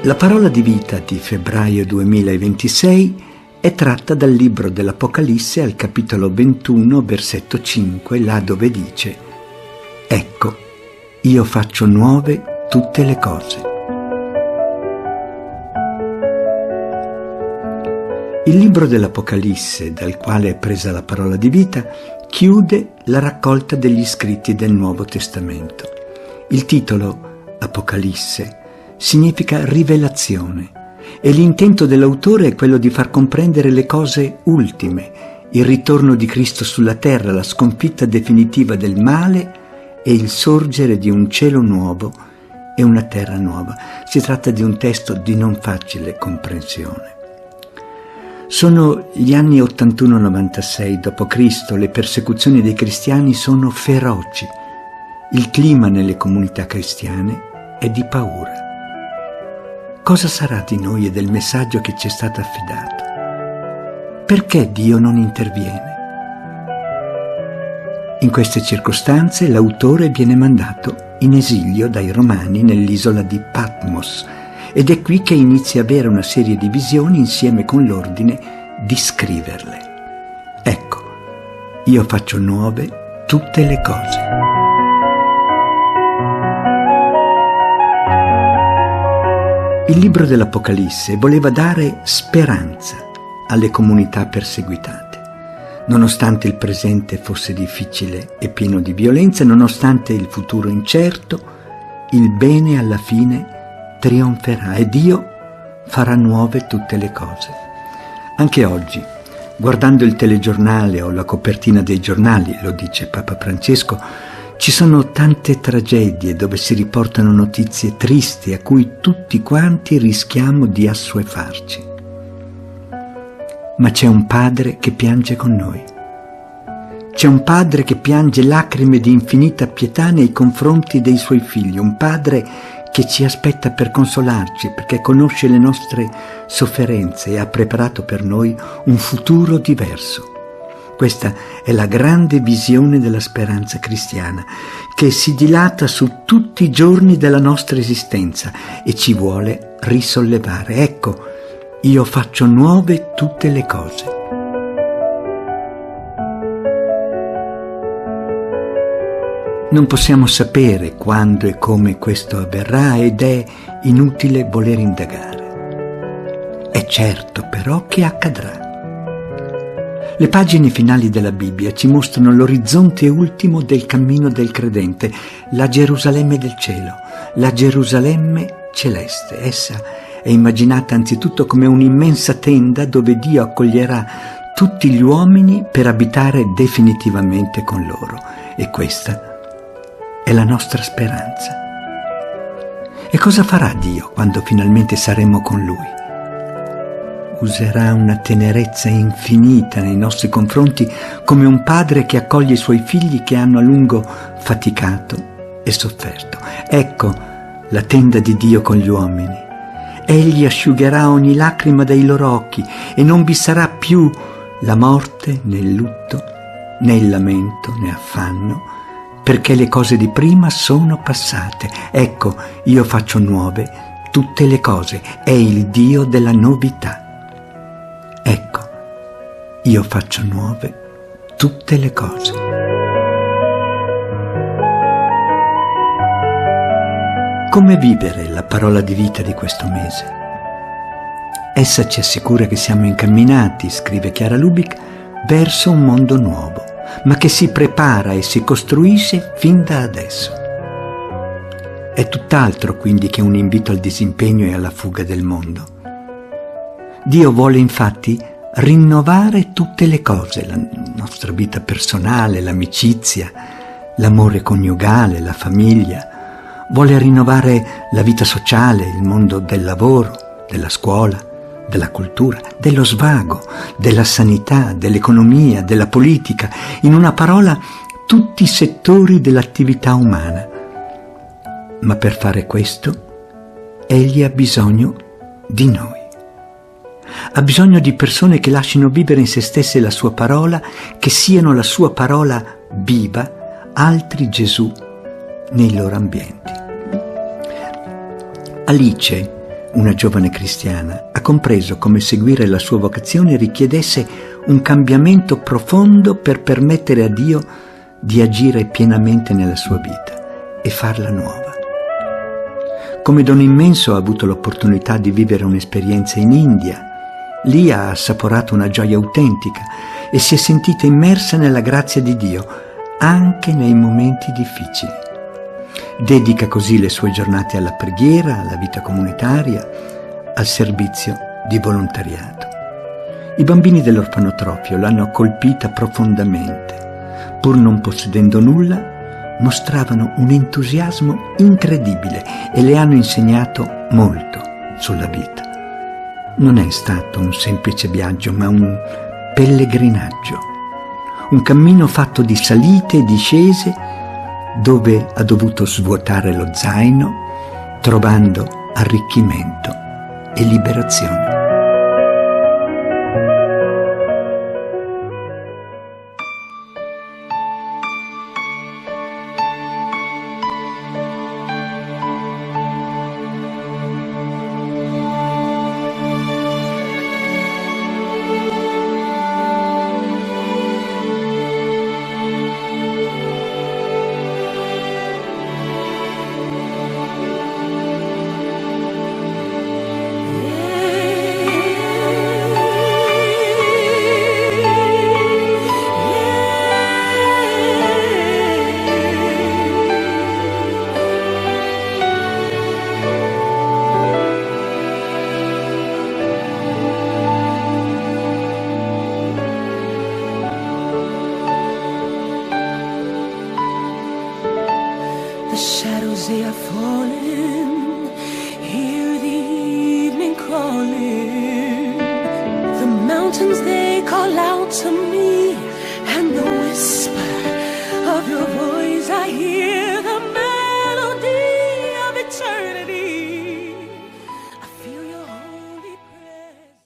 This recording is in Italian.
La parola di vita di febbraio 2026 è tratta dal libro dell'Apocalisse al capitolo 21, versetto 5, là dove dice: «Ecco, io faccio nuove tutte le cose». Il libro dell'Apocalisse, dal quale è presa la parola di vita, chiude la raccolta degli scritti del Nuovo Testamento. Il titolo, Apocalisse, significa rivelazione e l'intento dell'autore è quello di far comprendere le cose ultime, il ritorno di Cristo sulla terra, la sconfitta definitiva del male e il sorgere di un cielo nuovo e una terra nuova. Si tratta di un testo di non facile comprensione. Sono gli anni 81-96 d.C., le persecuzioni dei cristiani sono feroci, il clima nelle comunità cristiane è di paura. Cosa sarà di noi e del messaggio che ci è stato affidato? Perché Dio non interviene? In queste circostanze l'autore viene mandato in esilio dai Romani nell'isola di Patmos ed è qui che inizia a avere una serie di visioni insieme con l'ordine di scriverle. Ecco, io faccio nuove tutte le cose. Il libro dell'Apocalisse voleva dare speranza alle comunità perseguitate. Nonostante il presente fosse difficile e pieno di violenza, nonostante il futuro incerto, il bene alla fine trionferà e Dio farà nuove tutte le cose. Anche oggi, guardando il telegiornale o la copertina dei giornali, lo dice Papa Francesco, ci sono tante tragedie dove si riportano notizie tristi a cui tutti quanti rischiamo di assuefarci. Ma c'è un padre che piange con noi. C'è un padre che piange lacrime di infinita pietà nei confronti dei suoi figli, un padre che ci aspetta per consolarci, perché conosce le nostre sofferenze e ha preparato per noi un futuro diverso. Questa è la grande visione della speranza cristiana, che si dilata su tutti i giorni della nostra esistenza e ci vuole risollevare. Ecco, io faccio nuove tutte le cose. Non possiamo sapere quando e come questo avverrà ed è inutile voler indagare. È certo però che accadrà. Le pagine finali della Bibbia ci mostrano l'orizzonte ultimo del cammino del credente, la Gerusalemme del cielo, la Gerusalemme celeste. Essa è immaginata anzitutto come un'immensa tenda dove Dio accoglierà tutti gli uomini per abitare definitivamente con loro. E questa è la nostra speranza. E cosa farà Dio quando finalmente saremo con Lui? Userà una tenerezza infinita nei nostri confronti come un padre che accoglie i suoi figli che hanno a lungo faticato e sofferto. Ecco la tenda di Dio con gli uomini. Egli asciugherà ogni lacrima dai loro occhi e non vi sarà più la morte, né il lutto, né il lamento, né affanno, perché le cose di prima sono passate. Ecco, io faccio nuove tutte le cose. È il Dio della novità. Ecco, io faccio nuove tutte le cose. Come vivere la parola di vita di questo mese? Essa ci assicura che siamo incamminati, scrive Chiara Lubick, verso un mondo nuovo, ma che si prepara e si costruisce fin da adesso. È tutt'altro quindi che un invito al disimpegno e alla fuga del mondo. Dio vuole infatti rinnovare tutte le cose, la nostra vita personale, l'amicizia, l'amore coniugale, la famiglia. Vuole rinnovare la vita sociale, il mondo del lavoro, della scuola, della cultura, dello svago, della sanità, dell'economia, della politica, in una parola tutti i settori dell'attività umana. Ma per fare questo, Egli ha bisogno di noi. Ha bisogno di persone che lasciano vivere in se stesse la sua parola, che siano la sua parola viva, altri Gesù nei loro ambienti. Alice una giovane cristiana, ha compreso come seguire la sua vocazione richiedesse un cambiamento profondo per permettere a Dio di agire pienamente nella sua vita e farla nuova. Come dono immenso ha avuto l'opportunità di vivere un'esperienza in India. Lì ha assaporato una gioia autentica e si è sentita immersa nella grazia di Dio anche nei momenti difficili. Dedica così le sue giornate alla preghiera, alla vita comunitaria, al servizio di volontariato. I bambini dell'orfanotrofio l'hanno colpita profondamente. Pur non possedendo nulla, mostravano un entusiasmo incredibile e le hanno insegnato molto sulla vita. Non è stato un semplice viaggio, ma un pellegrinaggio, un cammino fatto di salite e discese dove ha dovuto svuotare lo zaino, trovando arricchimento e liberazione. The shadows they are falling, hear the evening calling. The mountains they call out to me, and the whisper of your voice